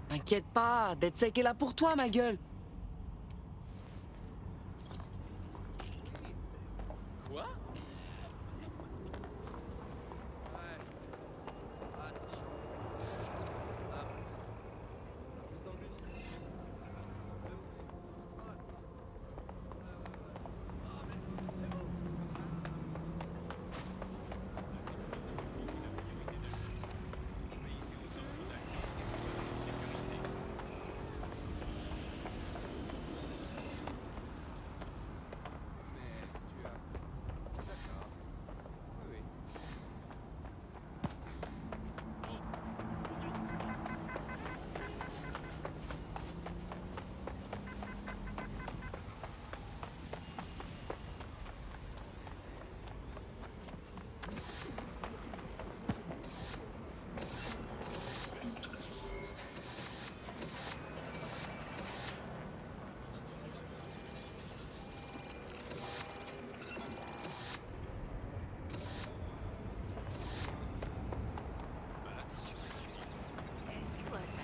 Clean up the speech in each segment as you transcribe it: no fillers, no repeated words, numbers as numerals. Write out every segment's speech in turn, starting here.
T'inquiète pas, DeadSec est là pour toi, ma gueule. Quoi? Ouais. Ah, c'est chiant. Ah, pas de soucis. Plus dans le bus. Ouais. Ah, mais c'est bon. Mais tu as... D'accord. Oui, oui. C'est quoi ça?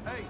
Hey!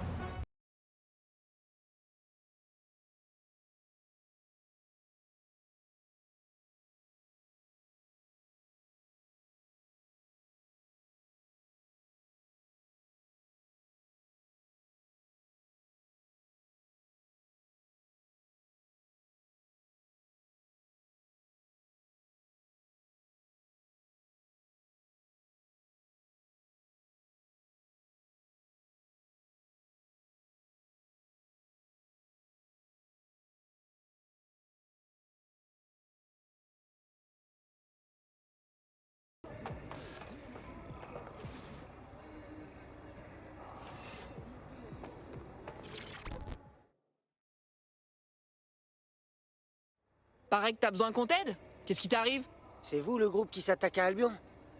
Paraît que t'as besoin qu'on t'aide. Qu'est-ce qui t'arrive? C'est vous le groupe qui s'attaque à Albion?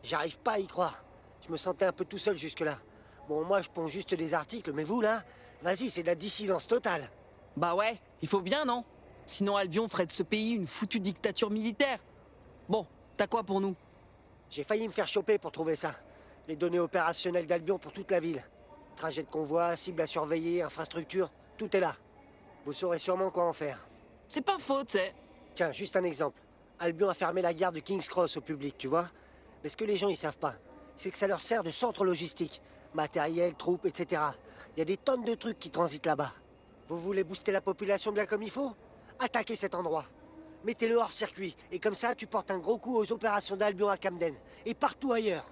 J'arrive pas à y croire. Je me sentais un peu tout seul jusque-là. Bon, moi je ponds juste des articles, mais vous là, vas-y, c'est de la dissidence totale. Bah ouais, il faut bien, non? Sinon Albion ferait de ce pays une foutue dictature militaire. Bon, t'as quoi pour nous? J'ai failli me faire choper pour trouver ça. Les données opérationnelles d'Albion pour toute la ville. Trajet de convoi, cible à surveiller, infrastructure, tout est là. Vous saurez sûrement quoi en faire. C'est pas faux, t'sais. Tiens, juste un exemple. Albion a fermé la gare de King's Cross au public, tu vois. Mais ce que les gens ils savent pas, c'est que ça leur sert de centre logistique. Matériel, troupes, etc. Il y a des tonnes de trucs qui transitent là-bas. Vous voulez booster la population bien comme il faut? Attaquez cet endroit. Mettez-le hors circuit, et comme ça, tu portes un gros coup aux opérations d'Albion à Camden, et partout ailleurs.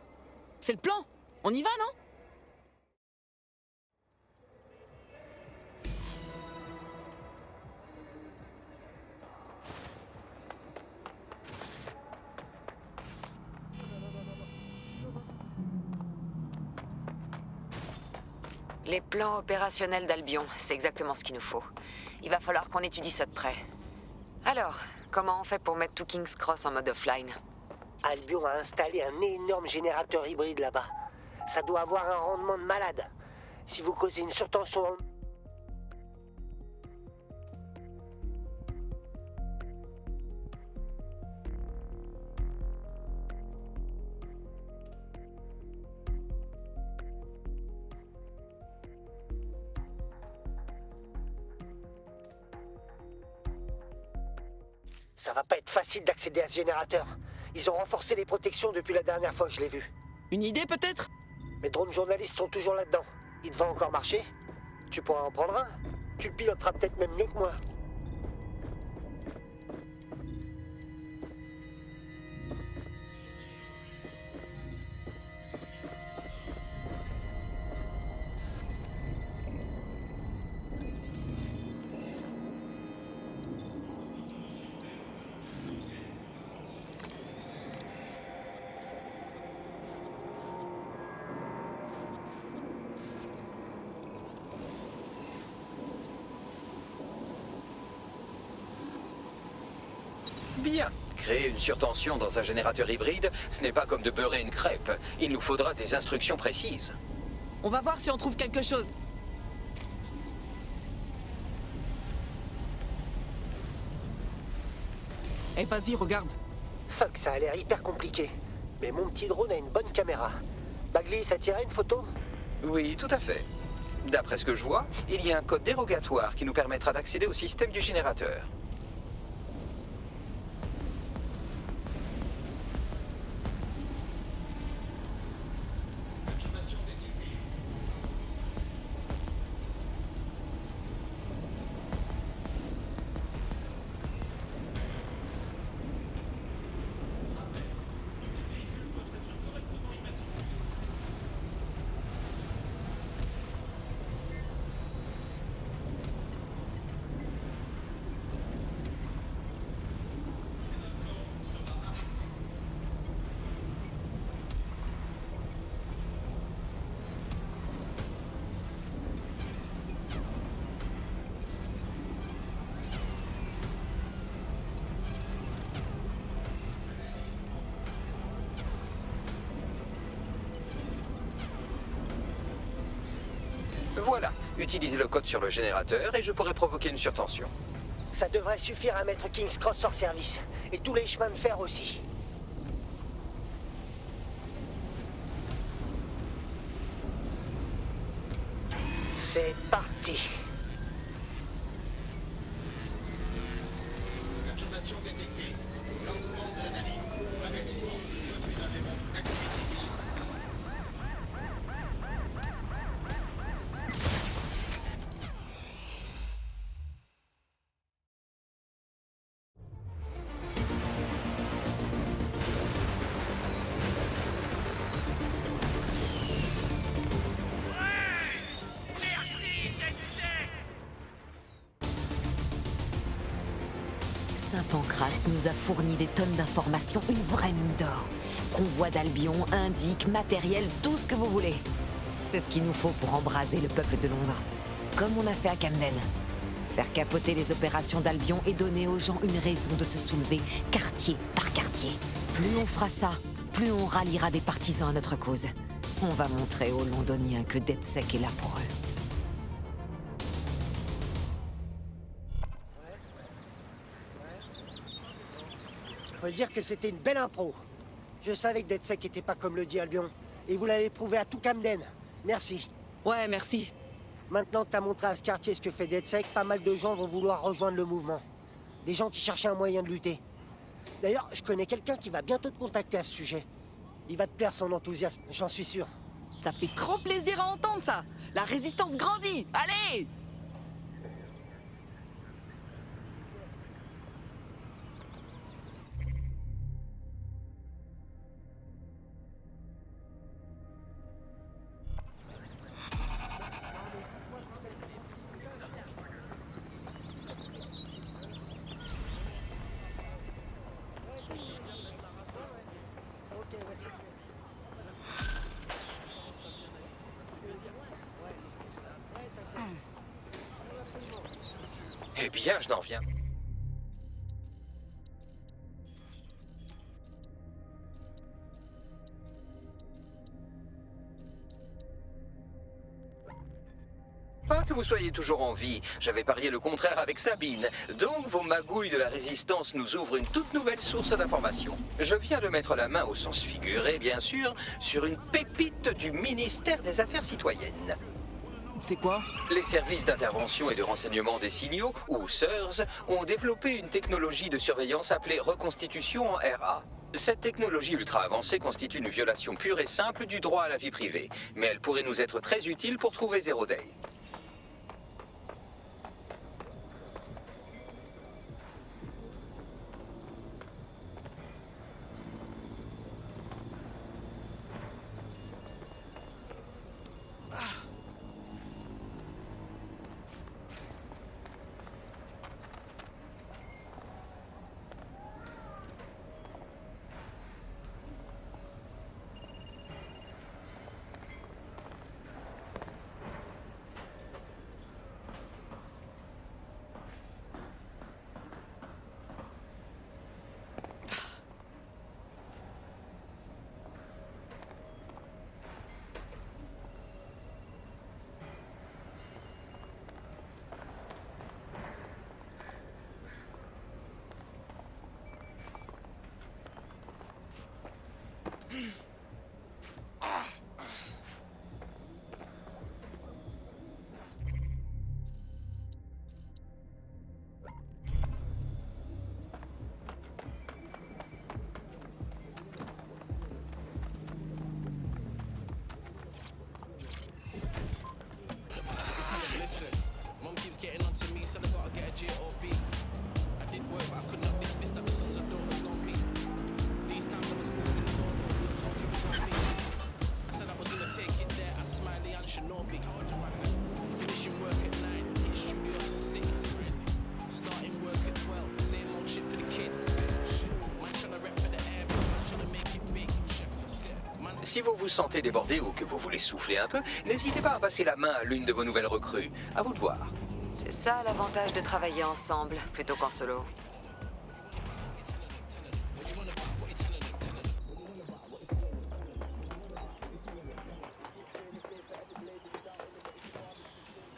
C'est le plan. On y va, non? Les plans opérationnels d'Albion, c'est exactement ce qu'il nous faut. Il va falloir qu'on étudie ça de près. Alors, comment on fait pour mettre tout King's Cross en mode offline? Albion a installé un énorme générateur hybride là-bas. Ça doit avoir un rendement de malade. Si vous causez une surtension dans le... Ça va pas être facile d'accéder à ce générateur. Ils ont renforcé les protections depuis la dernière fois que je l'ai vu. Une idée, peut-être? Mes drones journalistes sont toujours là-dedans. Il va encore marcher? Tu pourras en prendre un? Tu le piloteras peut-être même mieux que moi. Bien. Créer une surtension dans un générateur hybride, ce n'est pas comme de beurrer une crêpe. Il nous faudra des instructions précises. On va voir si on trouve quelque chose. Eh, vas-y, regarde. Fuck, ça a l'air hyper compliqué. Mais mon petit drone a une bonne caméra. Bagley, ça tirait une photo? Oui, tout à fait. D'après ce que je vois, il y a un code dérogatoire qui nous permettra d'accéder au système du générateur. Voilà, utilisez le code sur le générateur et je pourrai provoquer une surtension. Ça devrait suffire à mettre King's Cross hors service. Et tous les chemins de fer aussi. C'est parti. Perturbation détectée. Lancement de l'analyse. Avertissement. Refus d'un paiement. Activité. Saint-Pancras nous a fourni des tonnes d'informations, une vraie mine d'or. Convoi d'Albion, indique, matériel, tout ce que vous voulez. C'est ce qu'il nous faut pour embraser le peuple de Londres. Comme on a fait à Camden. Faire capoter les opérations d'Albion et donner aux gens une raison de se soulever, quartier par quartier. Plus on fera ça, plus on ralliera des partisans à notre cause. On va montrer aux Londoniens que DedSec est là pour eux. On peut dire que c'était une belle impro. Je savais que DedSec était pas comme le dit Albion. Et vous l'avez prouvé à tout Camden. Merci. Ouais, merci. Maintenant que t'as montré à ce quartier ce que fait DedSec, pas mal de gens vont vouloir rejoindre le mouvement. Des gens qui cherchaient un moyen de lutter. D'ailleurs, je connais quelqu'un qui va bientôt te contacter à ce sujet. Il va te plaire son enthousiasme, j'en suis sûr. Ça fait trop plaisir à entendre ça. La résistance grandit. Allez! Eh bien, je n'en reviens. Pas que vous soyez toujours en vie. J'avais parié le contraire avec Sabine. Donc vos magouilles de la résistance nous ouvrent une toute nouvelle source d'information. Je viens de mettre la main au sens figuré, bien sûr, sur une pépite du ministère des Affaires citoyennes. C'est quoi? Les services d'intervention et de renseignement des signaux, ou SIRS, ont développé une technologie de surveillance appelée reconstitution en RA. Cette technologie ultra avancée constitue une violation pure et simple du droit à la vie privée, mais elle pourrait nous être très utile pour trouver Zero Day. Si vous vous sentez débordé ou que vous voulez souffler un peu, n'hésitez pas à passer la main à l'une de vos nouvelles recrues. À vous de voir. C'est ça l'avantage de travailler ensemble plutôt qu'en solo.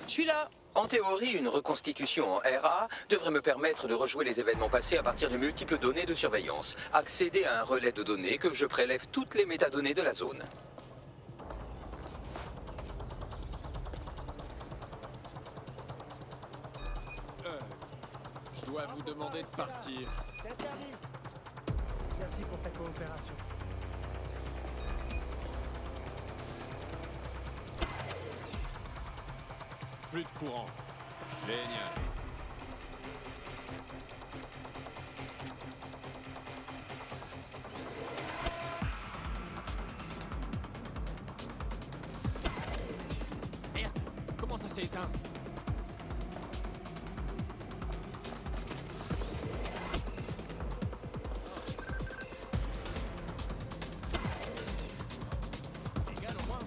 Je suis là. En théorie, une reconstitution en RA devrait me permettre de rejouer les événements passés à partir de multiples données de surveillance. Accéder à un relais de données que je prélève toutes les métadonnées de la zone. Je dois vous demander de partir. C'est interdit. Merci pour ta coopération. Plus de courant. Génial. Merde, comment ça s'est éteint? Égal au moins.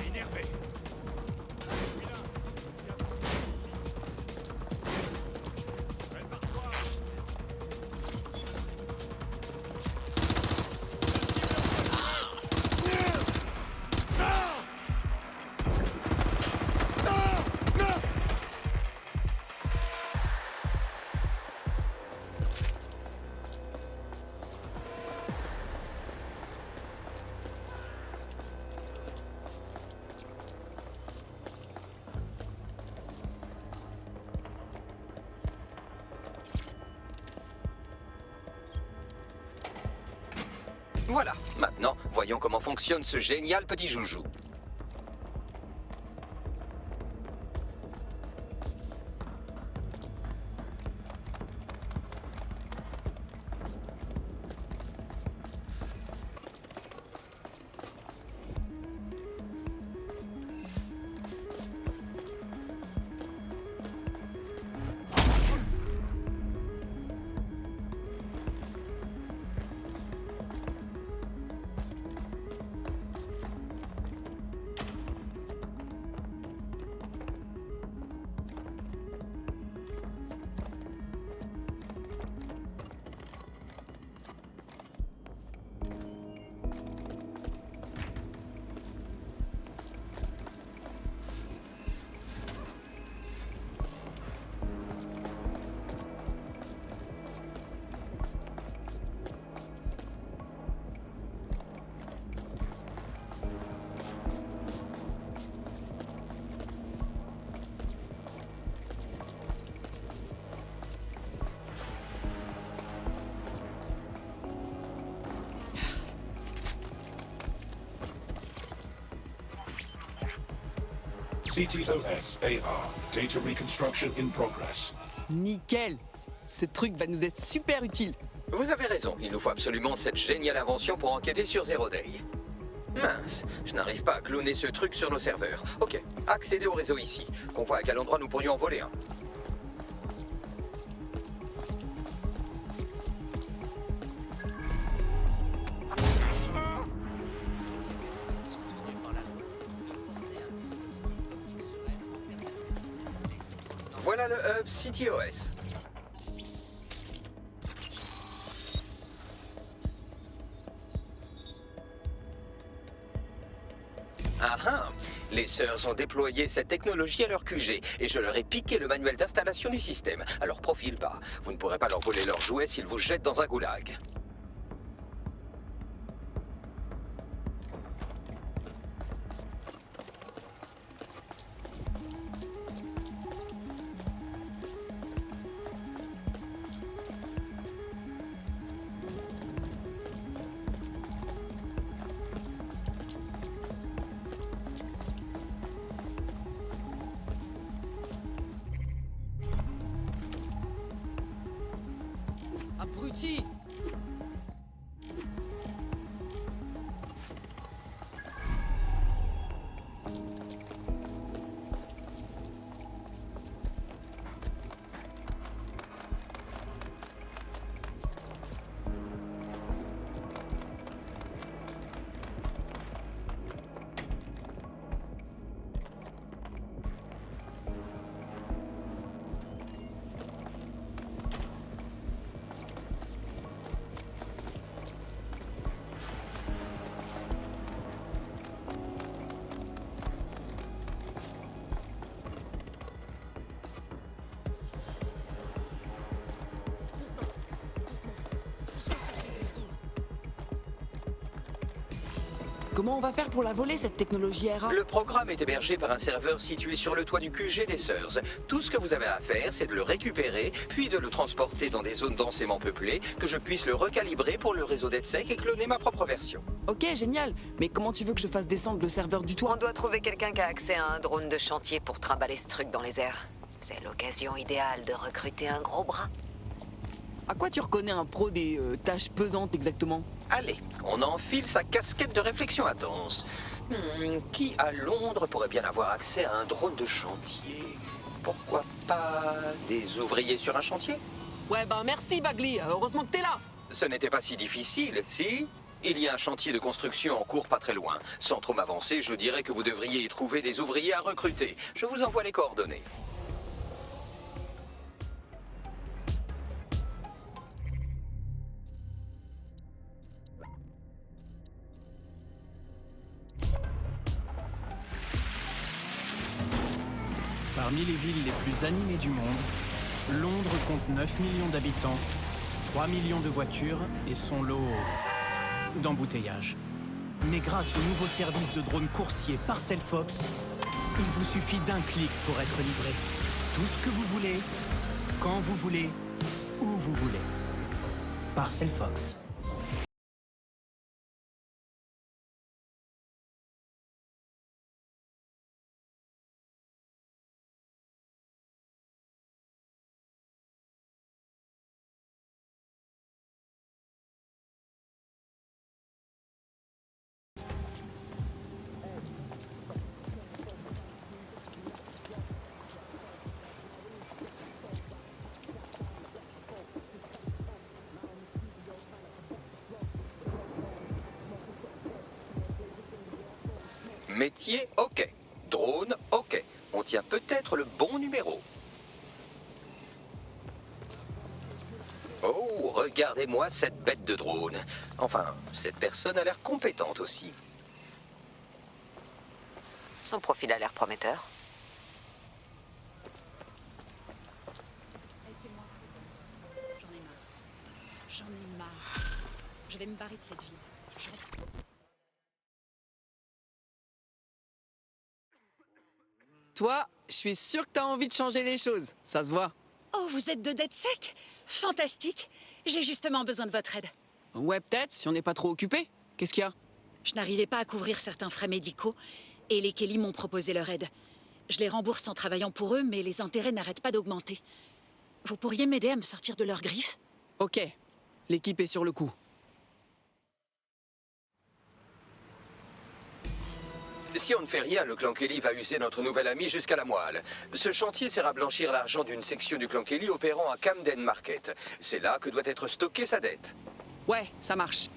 Énervé. Voilà, maintenant, voyons comment fonctionne ce génial petit joujou. CTOS AR. Data reconstruction in progress. Nickel. Ce truc va nous être super utile. Vous avez raison, il nous faut absolument cette géniale invention pour enquêter sur Zero Day. Mince, je n'arrive pas à cloner ce truc sur nos serveurs. Ok, accéder au réseau ici. Qu'on voit à quel endroit nous pourrions en voler un. Voilà le hub CTOS. Ah ah! Les sœurs ont déployé cette technologie à leur QG et je leur ai piqué le manuel d'installation du système. Alors profile pas. Vous ne pourrez pas leur voler leurs jouets s'ils vous jettent dans un goulag. Comment on va faire pour la voler, cette technologie RA? Le programme est hébergé par un serveur situé sur le toit du QG des Seurs. Tout ce que vous avez à faire, c'est de le récupérer, puis de le transporter dans des zones densément peuplées, que je puisse le recalibrer pour le réseau d'EdSec et cloner ma propre version. Ok, génial. Mais comment tu veux que je fasse descendre le serveur du On toit? doit trouver quelqu'un qui a accès à un drone de chantier pour trimballer ce truc dans les airs. C'est l'occasion idéale de recruter un gros bras. À quoi tu reconnais un pro des tâches pesantes exactement? Allez, on enfile sa casquette de réflexion intense. Qui à Londres pourrait bien avoir accès à un drone de chantier? Pourquoi pas des ouvriers sur un chantier? Ouais, ben merci Bagley, heureusement que t'es là. Ce n'était pas si difficile, si? Il y a un chantier de construction en cours pas très loin. Sans trop m'avancer, je dirais que vous devriez y trouver des ouvriers à recruter. Je vous envoie les coordonnées. Parmi les villes les plus animées du monde, Londres compte 9 millions d'habitants, 3 millions de voitures et son lot d'embouteillages. Mais grâce au nouveau service de drone coursier Parcel Fox, il vous suffit d'un clic pour être livré. Tout ce que vous voulez, quand vous voulez, où vous voulez. Parcel Fox. Métier, ok. Drone, ok. On tient peut-être le bon numéro. Oh, regardez-moi cette bête de drone. Enfin, cette personne a l'air compétente aussi. Son profil a l'air prometteur. Laissez-moi. J'en ai marre. J'en ai marre. Je vais me barrer de cette ville. Je reste- Toi, je suis sûr que t'as envie de changer les choses, ça se voit. Oh, vous êtes de DedSec? Fantastique. J'ai justement besoin de votre aide. Ouais, peut-être, si on n'est pas trop occupé. Qu'est-ce qu'il y a? Je n'arrivais pas à couvrir certains frais médicaux et les Kelly m'ont proposé leur aide. Je les rembourse en travaillant pour eux, mais les intérêts n'arrêtent pas d'augmenter. Vous pourriez m'aider à me sortir de leurs griffes? Ok, l'équipe est sur le coup. Si on ne fait rien, le clan Kelly va user notre nouvel ami jusqu'à la moelle. Ce chantier sert à blanchir l'argent d'une section du clan Kelly opérant à Camden Market. C'est là que doit être stockée sa dette. Ouais, ça marche.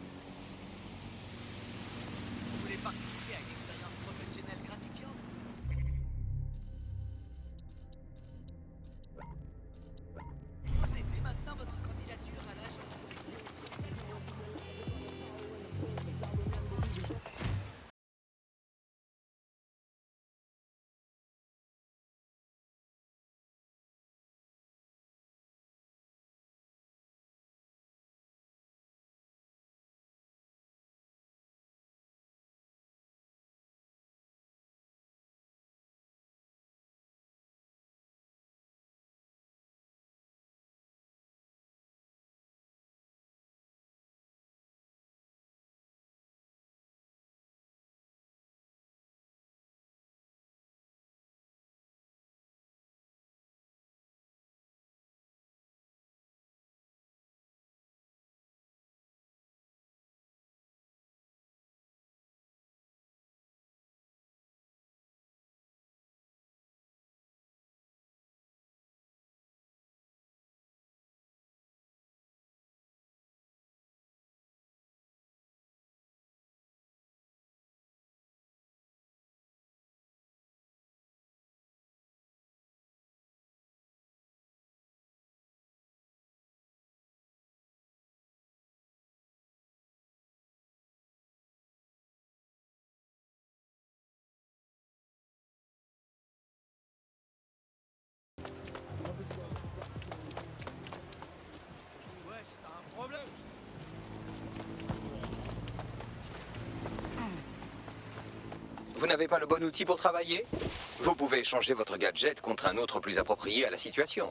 Vous n'avez pas le bon outil pour travailler? Vous pouvez échanger votre gadget contre un autre plus approprié à la situation.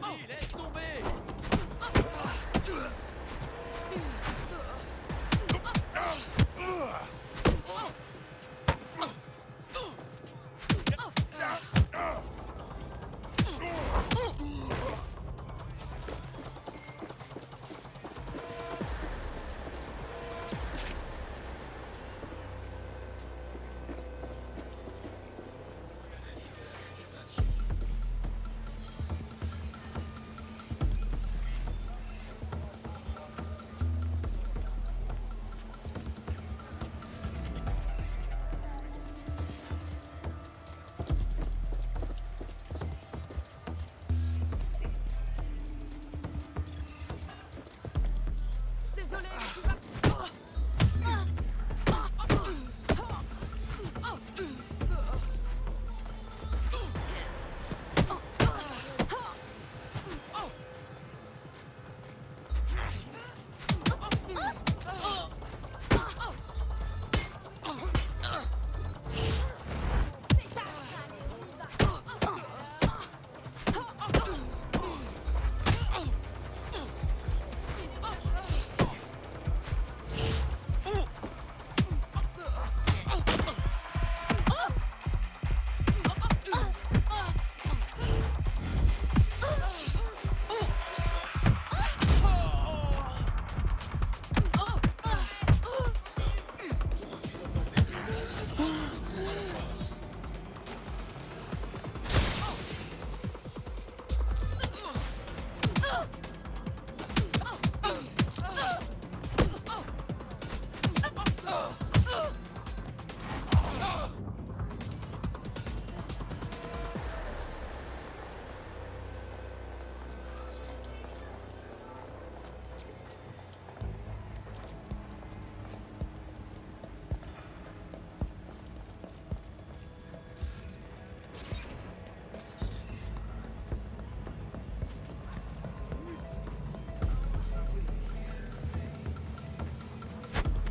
Vas-y, laisse tomber.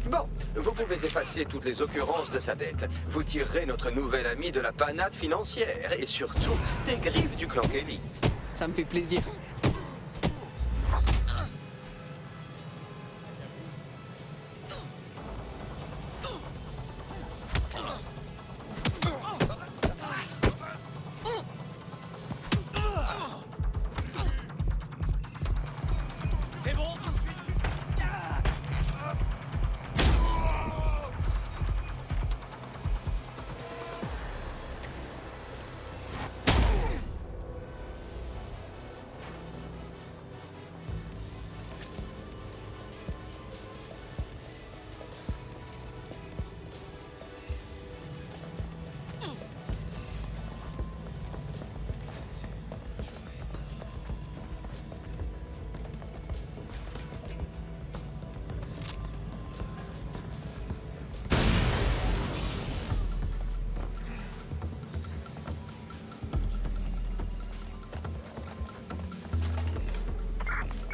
Bon, vous pouvez effacer toutes les occurrences de sa dette. Vous tirerez notre nouvel ami de la panade financière et surtout des griffes du clan Kelly. Ça me fait plaisir. C'est bon.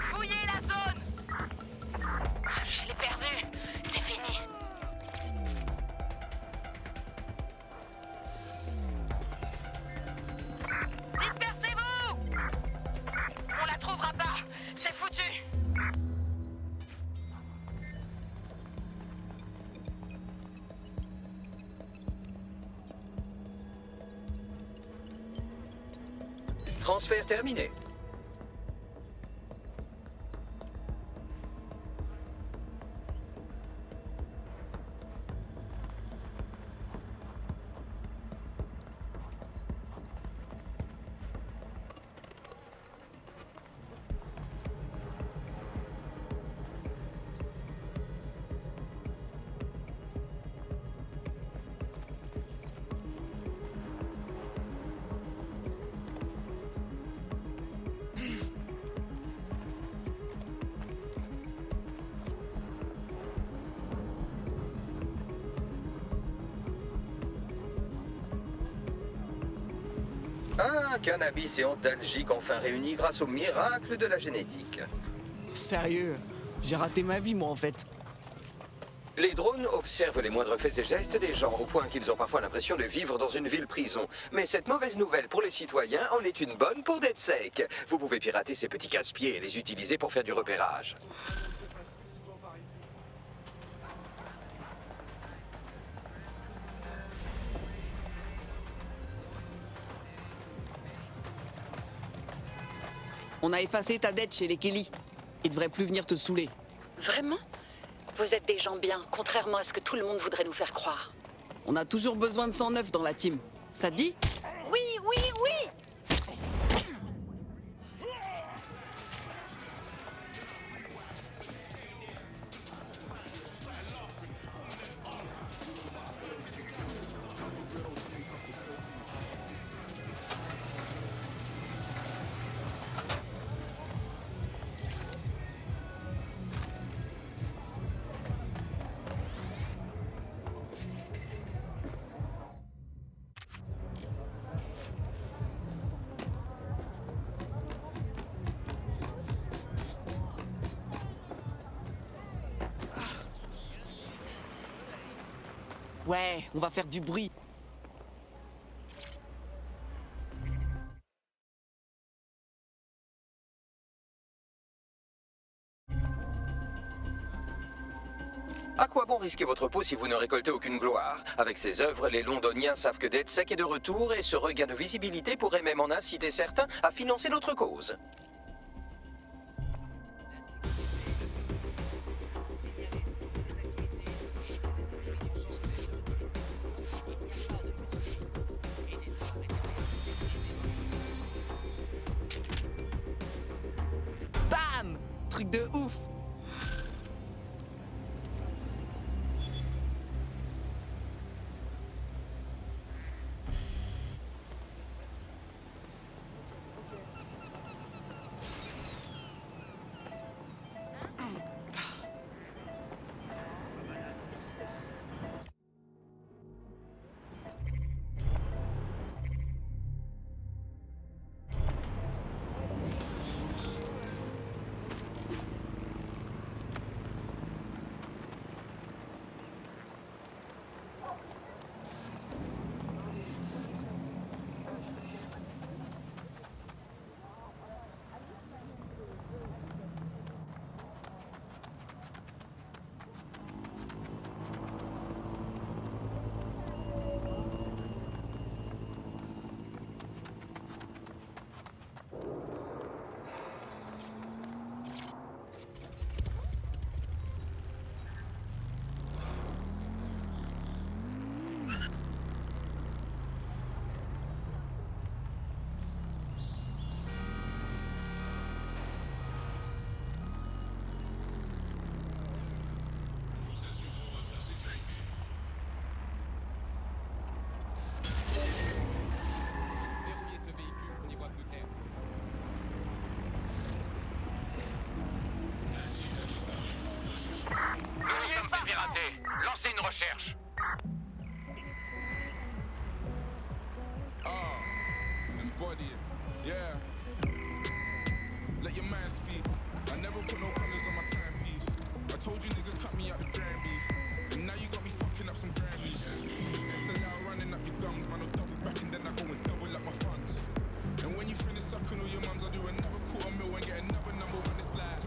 Fouillez la zone! Je l'ai perdu. C'est fini. Dispersez-vous! On la trouvera pas. C'est foutu. Transfert terminé. Un cannabis et antalgique enfin réunis grâce au miracle de la génétique. Sérieux, j'ai raté ma vie moi en fait. Les drones observent les moindres faits et gestes des gens, au point qu'ils ont parfois l'impression de vivre dans une ville-prison. Mais cette mauvaise nouvelle pour les citoyens en est une bonne pour DeadSec. Vous pouvez pirater ces petits casse-pieds et les utiliser pour faire du repérage. On a effacé ta dette chez les Kelly. Ils devraient plus venir te saouler. Vraiment? Vous êtes des gens bien, contrairement à ce que tout le monde voudrait nous faire croire. On a toujours besoin de 109 dans la team. Ça te dit? Oui, oui, oui! Ouais, on va faire du bruit. À quoi bon risquer votre peau si vous ne récoltez aucune gloire? Avec ces œuvres, les Londoniens savent que DeadSec est de retour et ce regain de visibilité pourrait même en inciter certains à financer notre cause. Bam! Truc de ouf! Verrouillez ce véhicule, on y voit plus clair. Nous nous sommes fait pirater. Lancez une recherche. Embody it, yeah. Let your man speak. I never put no colors on my timepiece. I told you niggas cut me out the grand beef. And now you got me fucking up some grand leaks. So now running up your gums, man, I'll double back and then I go and double up my funds. And when you finish sucking all your mums, I'll do another $250,000 and get another number on the slide.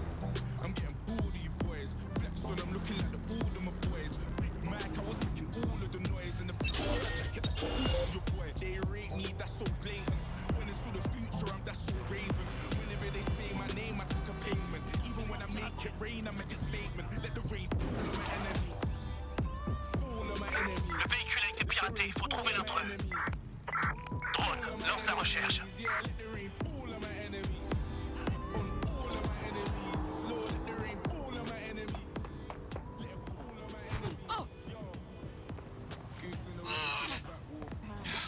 I'm getting bored of you boys. Flex on them looking like the board of my boys. Big Mac, I was making all of the noise. And the big jacket, that's the cool of your boy. They rate me, that's so blatant. When it's all the future, I'm that's so raven. Whenever they say my name, I took a payment. Even when I make it rain, I make a statement. Let the rain fall on my enemies. Fall on my enemies. Le véhicule a été piraté. Il faut trouver notre drone. Lance la recherche. Yeah, let the rain fall on my enemies. On all of my enemies. Lord, let the rain fall on my enemies. Let it fall on my enemies. Yo. Goose in the road, keep my back warm.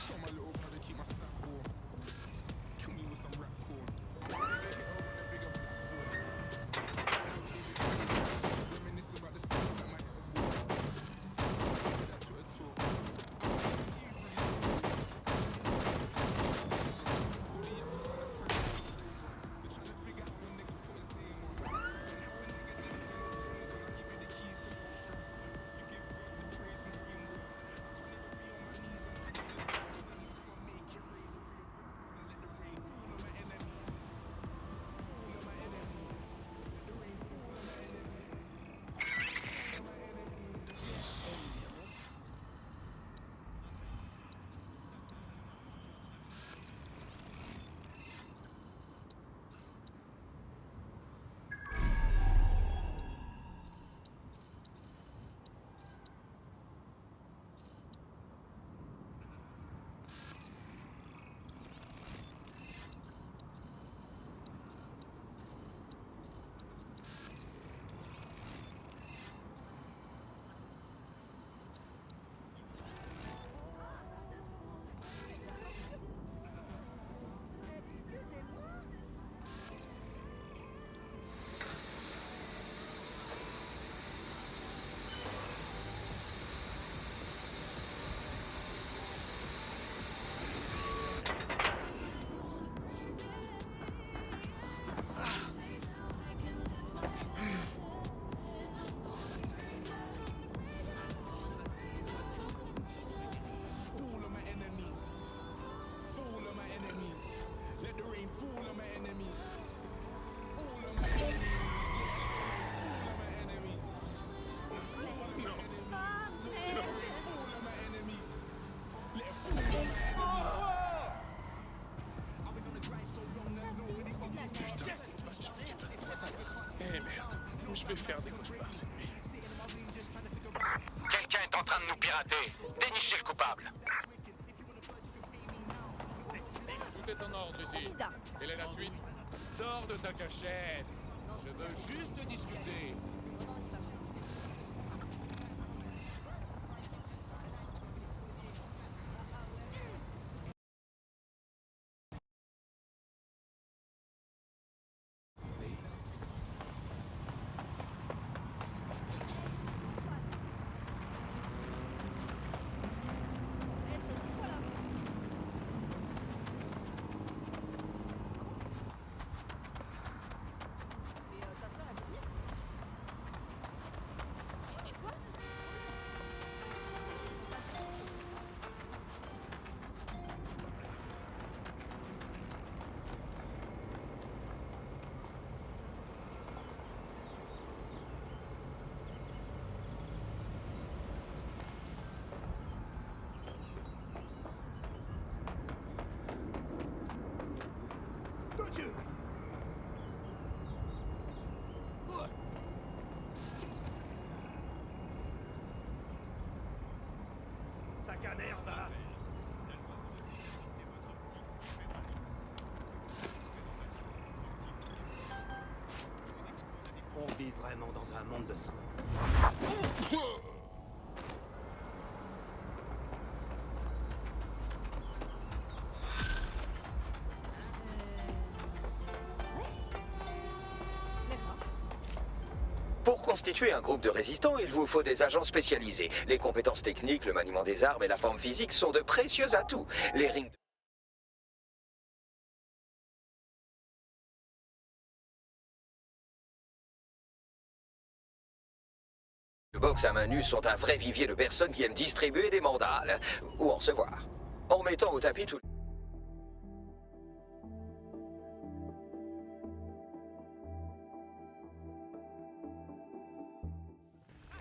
Tell my little brother keep my snap warm. Kill me with some rap corn. Reminisce about the stuff that might have worn. That Twitter talk. je vais faire des cauchemars cette nuit. Quelqu'un est en train de nous pirater. Dénichez le coupable. Tout est en ordre ici. Quelle est la suite? Sors de ta cachette. Je veux juste discuter. Sac à merde, là. On vit vraiment dans un monde de sang. Pour constituer un groupe de résistants, il vous faut des agents spécialisés. Les compétences techniques, le maniement des armes et la forme physique sont de précieux atouts. Les rings de boxe à main nue sont un vrai vivier de personnes qui aiment distribuer des mandales ou en recevoir. En mettant au tapis tout...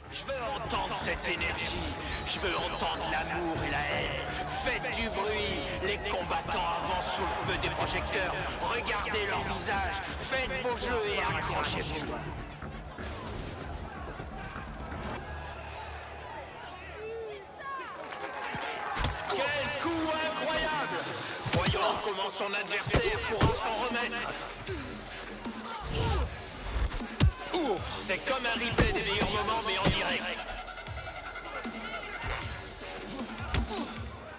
Je veux entendre cette énergie. Je veux entendre l'amour et la haine. Faites du bruit. Les combattants avancent sous le feu des projecteurs. Regardez leurs visages. Faites vos jeux et accrochez-vous. Quel coup incroyable! Voyons comment son adversaire pourra s'en remettre. C'est comme un replay des meilleurs moments, mais en direct.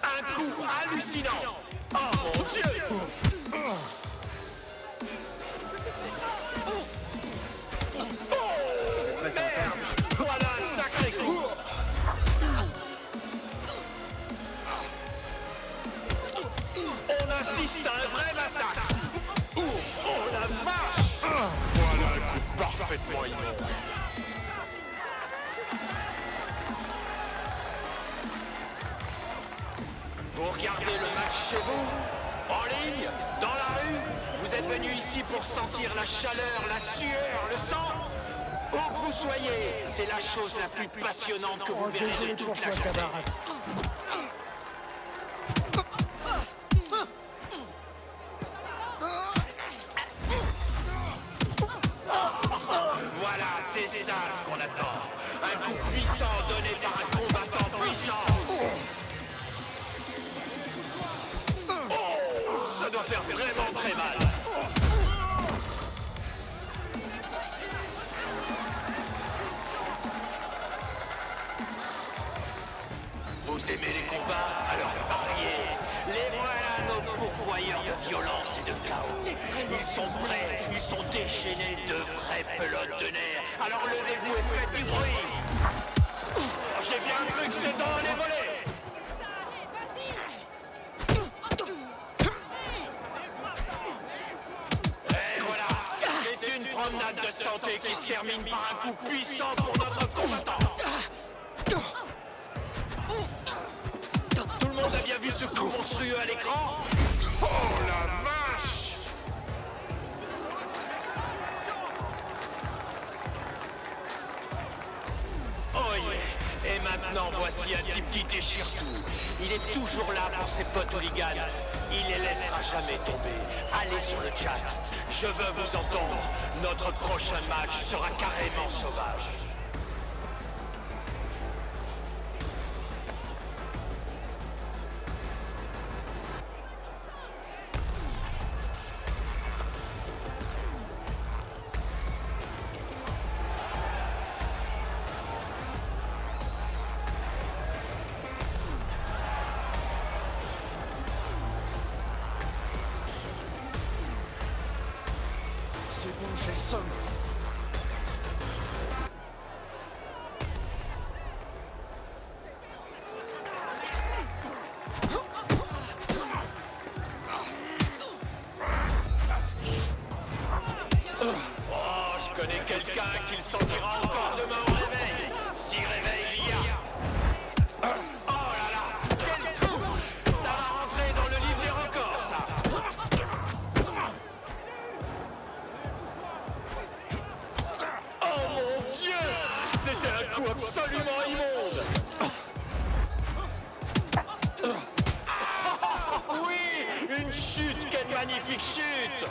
Un coup hallucinant. Oh mon Dieu! Oh merde! Voilà un sacré coup! On assiste à un vrai massacre! Oh la vache! Voilà un coup parfaitement immonde. Vous regardez le match chez vous, en ligne, dans la rue. Vous êtes venu ici pour sentir la chaleur, la sueur, le sang. Où que vous soyez, c'est la chose la plus passionnante que vous verrez de toute la journée. Voilà, c'est ça ce qu'on attend. Un coup puissant donné par un combattant puissant. Oh, ça doit faire vraiment très mal. Vous aimez les combats? Alors pariez. Les voilà nos pourvoyeurs de violence et de chaos. Ils sont prêts, ils sont déchaînés, de vraies pelotes de nerfs. Alors levez-vous et faites du bruit. J'ai bien cru que c'est dans les volets. Et voilà, c'est une promenade de santé qui se termine par un coup puissant pour notre combattant. Tout le monde a bien vu ce coup monstrueux à l'écran? Oh la vache! Oh yeah. Et maintenant voici un type qui déchire tout. Il est toujours là pour ses potes hooligans. Il les laissera jamais tomber. Allez sur le chat. Je veux vous entendre. Notre prochain match sera carrément sauvage. C'est bon, j'ai le seum. Oh, je connais quelqu'un qui le sentira encore demain au réveil. Si réveil il y a. Oh là là, quel coup! Ça va rentrer dans le livre des records, ça. Oh mon Dieu! C'était un coup absolument immonde! Oui! Une chute! Quelle magnifique chute!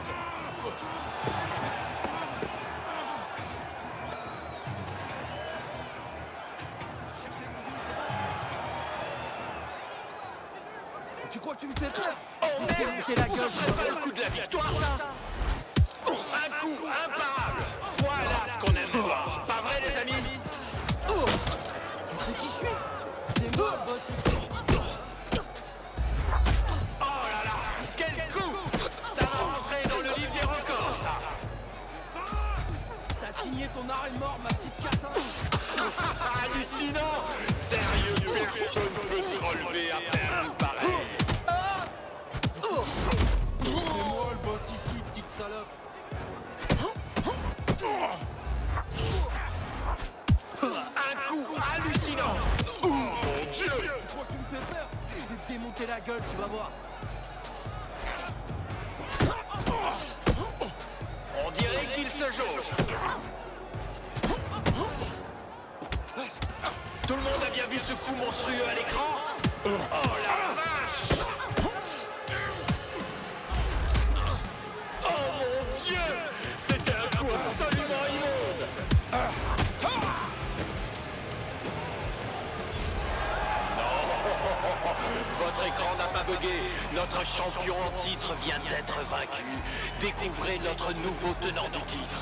Tu crois que tu me fais peur? Oh merde! Ce serait pas le coup de la victoire, ça? Un coup imparable! Voilà ce qu'on aime voir! Pas vrai, les amis? C'est qui je suis? C'est moi, le boss ici. Oh là là! Quel coup! Ça va rentrer dans le livre des records, ça! T'as signé ton arrêt de mort, ma petite catin. Hallucinant! Sérieux, personne ne peut se relever après un coup pareil! C'est moi, le boss ici, petite salope. Un coup hallucinant! Oh mon Dieu! Tu crois que tu me fais peur? Je vais te démonter la gueule, tu vas voir. On dirait qu'il se jauge! Tout le monde a bien vu ce coup monstrueux à l'écran? Oh la vache! Oh mon Dieu! C'était un coup absolument immonde! Non! Votre écran n'a pas bugué. Notre champion en titre vient d'être vaincu. Découvrez notre nouveau tenant du titre.